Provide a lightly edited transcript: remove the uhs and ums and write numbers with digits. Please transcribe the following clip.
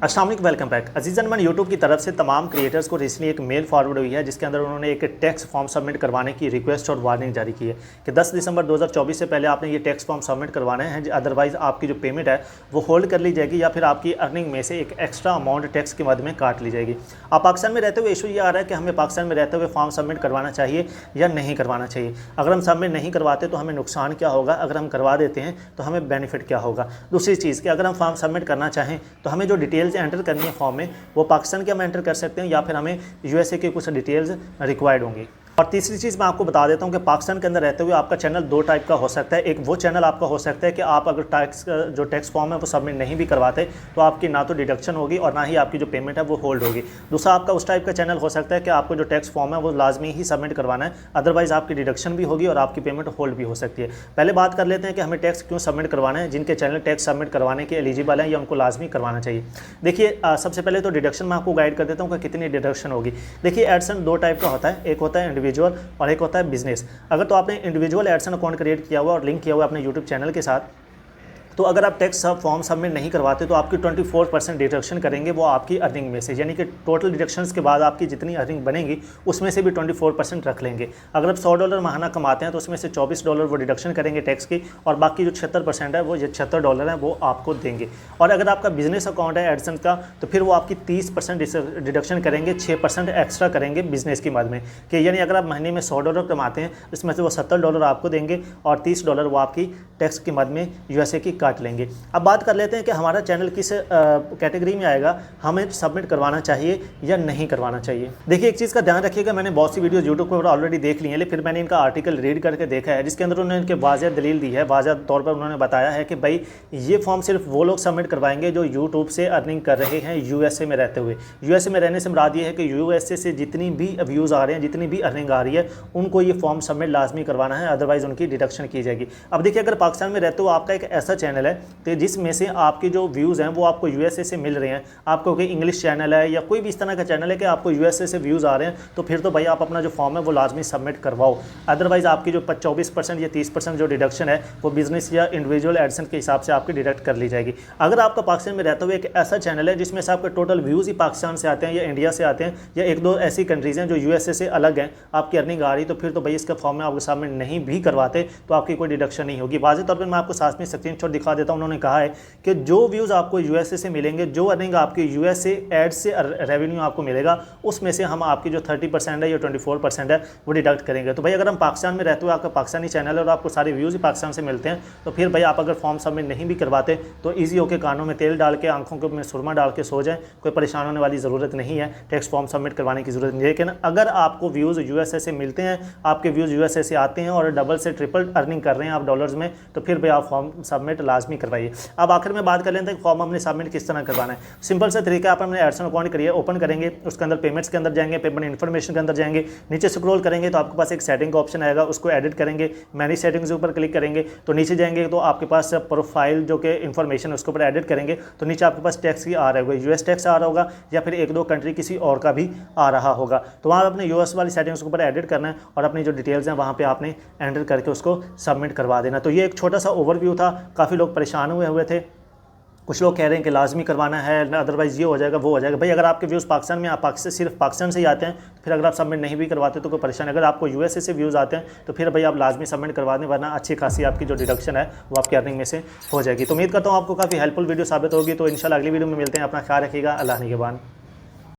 अस्सलाम वालेकुम, welcome back. Azizan मन यूट्यूब की तरफ से तमाम क्रिएटर्स को रिसेंटली एक मेल फॉरवर्ड हुई है जिसके अंदर उन्होंने एक टैक्स फॉर्म सबमिट करवाने की रिक्वेस्ट और वार्निंग जारी की है कि 10 दिसंबर 2024 से पहले आपने ये टैक्स फॉर्म सबमिट करवाना है, अदरवाइज़ आपकी जो पेमेंट है वो होल्ड कर ली जाएगी या फिर आपकी अर्निंग में से एक एक्स्ट्रा अमाउंट टैक्स के मद में काट ली जाएगी। अब पाकिस्तान में रहते हुए इशू ये आ रहा है कि हमें पाकिस्तान में रहते हुए फॉर्म सबमिट करवाना चाहिए या नहीं करवाना चाहिए। अगर हम सबमिट नहीं करवाते तो हमें नुकसान क्या होगा, अगर हम करवा देते हैं तो हमें बेनिफिट क्या होगा। दूसरी चीज़ कि अगर हम फॉर्म सबमिट करना चाहें तो हमें जो डिटेल्स एंटर करनी है फॉर्म में वो पाकिस्तान के हम एंटर कर सकते हैं या फिर हमें यूएसए के कुछ डिटेल्स रिक्वायर्ड होंगी। और तीसरी चीज़ मैं आपको बता देता हूं कि पाकिस्तान के अंदर रहते हुए आपका चैनल दो टाइप का हो सकता है। एक वो चैनल आपका हो सकता है कि आप अगर टैक्स फॉर्म है वो सबमिट नहीं भी करवाते तो आपकी ना तो डिडक्शन होगी और ना ही आपकी जो पेमेंट है वो होल्ड होगी। दूसरा आपका उस टाइप का चैनल हो सकता है कि आपको जो टैक्स फॉर्म है वो लाजमी ही सबमिट करवाना है, अदरवाइज़ आपकी डिडक्शन भी होगी और आपकी पेमेंट होल्ड भी हो सकती है। पहले बात कर लेते हैं कि हमें टैक्स क्यों सबमिट करवाना है। जिनके चैनल टैक्स सबमिट करवाने के एलिजिबल हैं या उनको लाजमी करवाना चाहिए। देखिए सबसे पहले तो डिडक्शन मैं आपको गाइड कर देता हूँ कि कितनी डिडक्शन होगी। देखिए एडसन दो टाइप का होता है, एक होता है इंडिविजुअल और एक होता है बिजनेस। अगर तो आपने इंडिविजुअल एडसन अकाउंट क्रिएट किया हुआ और लिंक किया हुआ अपने यूट्यूब चैनल के साथ, तो अगर आप टैक्स फॉर्म सबमिट नहीं करवाते तो आपकी 24% डिडक्शन करेंगे वो आपकी अर्निंग में से, यानी कि टोटल डिडक्शंस के बाद आपकी जितनी अर्निंग बनेगी उसमें से भी 24% रख लेंगे। अगर आप $100 महीना कमाते हैं तो उसमें से $24 वो डिडक्शन करेंगे टैक्स की और बाकी जो 76% है वो ये $76 है वो आपको देंगे। और अगर आपका बिजनेस अकाउंट है एडसन का तो फिर वो आपकी 30% डिडक्शन करेंगे, 6% एक्स्ट्रा करेंगे बिजनेस की मद में, कि यानी अगर आप महीने में $100 कमाते हैं इसमें से वो $70 आपको देंगे और $30 वो आपकी टैक्स की मद में यूएसए की काट लेंगे। अब बात कर लेते हैं कि हमारा चैनल किस कैटेगरी में आएगा, हमें सबमिट करवाना चाहिए या नहीं करवाना चाहिए। देखिए एक चीज़ का ध्यान रखिएगा, मैंने बहुत सी वीडियोस यूट्यूब पर ऑलरेडी देख ली हैं, फिर मैंने इनका आर्टिकल रीड करके देखा है जिसके अंदर उन्होंने इनके वाज़ह दलील दी है। वाज़ह तौर पर उन्होंने बताया है कि भाई ये फॉर्म सिर्फ वो लोग सबमिट करवाएंगे जो यूट्यूब से अर्निंग कर रहे हैं यूएसए में रहते हुए। यूएसए में रहने से मुराद ये है कि यूएसए से जितनी भी व्यूज़ आ रहे हैं, जितनी भी अर्निंग आ रही है, उनको ये फॉर्म सबमिट लाजमी करवाना है, अदरवाइज़ उनकी डिडक्शन की जाएगी। अब देखिए अगर पाकिस्तान में रहते हो आपका एक ऐसा चैनल है तो जिसमें से आपके जो व्यूज़ हैं वो आपको यूएसए से मिल रहे हैं, आपको कोई इंग्लिश चैनल है या कोई भी इस तरह का चैनल है कि आपको यूएसए से व्यूज़ आ रहे हैं, तो फिर तो भाई आप अपना जो फॉर्म है वो लाजमी सबमिट करवाओ। अदरवाइज़ आपकी जो 24% या 30% जो डिडक्शन है वो बिजनेस या इंडिविजुअल एडसन के हिसाब से आपकी डिडक्ट कर ली जाएगी। अगर आपका पाकिस्तान में रहते हुए एक ऐसा चैनल है जिसमें से आपके टोटल व्यूज़ ही पाकिस्तान से आते हैं या इंडिया से आते हैं या एक दो ऐसी कंट्रीज़ हैं जो यूएसए से अलग हैं, आपकी अर्निंग आ रही, तो फिर तो भाई इसका फॉर्म में आपके सामने नहीं भी करवाते तो आपकी कोई डिडक्शन नहीं होगी। वाज़ेह तौर पर मैं आपको साथ में स्क्रीनशॉट दिखा देता हूँ। उन्होंने कहा है कि जो व्यूज़ आपको यूएसए से मिलेंगे, जो अर्निंग आपकी यूएसए एड्स से रेवेन्यू आपको मिलेगा, उसमें से हम आपकी जो 30% है या 24% है वो डिडक्ट करेंगे। तो भाई अगर हम पाकिस्तान में रहते हुए आपका पाकिस्तानी चैनल है और आपको सारे व्यूज़ ही पाकिस्तान से मिलते हैं तो फिर भाई आप अगर फॉर्म सबमिट नहीं भी करवाते तो ईजी होकर कानों में तेल डाल के आंखों के में सुरमा डाल के सो जाएं, कोई परेशान होने वाली ज़रूरत नहीं है, टैक्स फॉर्म सबमिट करवाने की ज़रूरत नहीं है। लेकिन अगर आपको व्यूज़ यूएसए से मिलते हैं, आपके व्यूज़ यूएसए से आते हैं और डबल से ट्रिपल अर्निंग कर रहे हैं आप डॉलर्स में, तो फिर भाई आप फॉर्म सबमिट लाजमी करवाइए। अब आखिर में बात कर लेते हैं फॉर्म हमने सबमिट किस तरह करवाना है। सिंपल सा तरीका, आप अपने एडसन अकाउंट करिए, ओपन करेंगे, उसके अंदर पेमेंट्स के अंदर जाएंगे, पेमेंट इन्फॉर्मेशन के अंदर जाएंगे, नीचे स्क्रॉल करेंगे तो आपके पास एक सेटिंग का ऑप्शन आएगा, उसको एडिट करेंगे, मैनेज सेटिंग्स के ऊपर क्लिक करेंगे तो नीचे जाएंगे तो आपके पास प्रोफाइल जो कि इन्फॉर्मेशन है उसके ऊपर एडिट करेंगे तो नीचे आपके पास टैक्स की आ रहा होगा, यूएस टैक्स आ रहा होगा या फिर एक दो कंट्री किसी और का भी आ रहा होगा। तो वहाँ अपने यूएस वाली सेटिंग्स के ऊपर एडिट करना है और अपनी जो डिटेल्स हैं वहाँ पर आपने एंटर करके उसको सबमिट करवा देना। तो ये एक छोटा सा ओवरव्यू था। काफ़ी लोग परेशान हुए थे, कुछ लोग कह रहे हैं कि लाजमी करवाना है, अदरवाइज़ ये हो जाएगा वो हो जाएगा। भाई अगर आपके व्यूज़ पाकिस्तान में सिर्फ पाकिस्तान से ही आते हैं तो फिर अगर आप सबमिट नहीं भी करवाते तो कोई परेशानी। अगर आपको यूएसए से व्यूज़ आते हैं तो फिर भाई आप लाजमी सबमिट करवा दें, वरना अच्छी खासी आपकी जो डिडक्शन है वो आपकी अर्निंग में से हो जाएगी। तो उम्मीद करता हूँ आपको काफ़ी हेल्पफुल वीडियो साबित होगी। तो इंशाल्लाह अगली वीडियो में मिलते हैं। अपना ख्याल रखिएगा। अल्लाह निगहबान।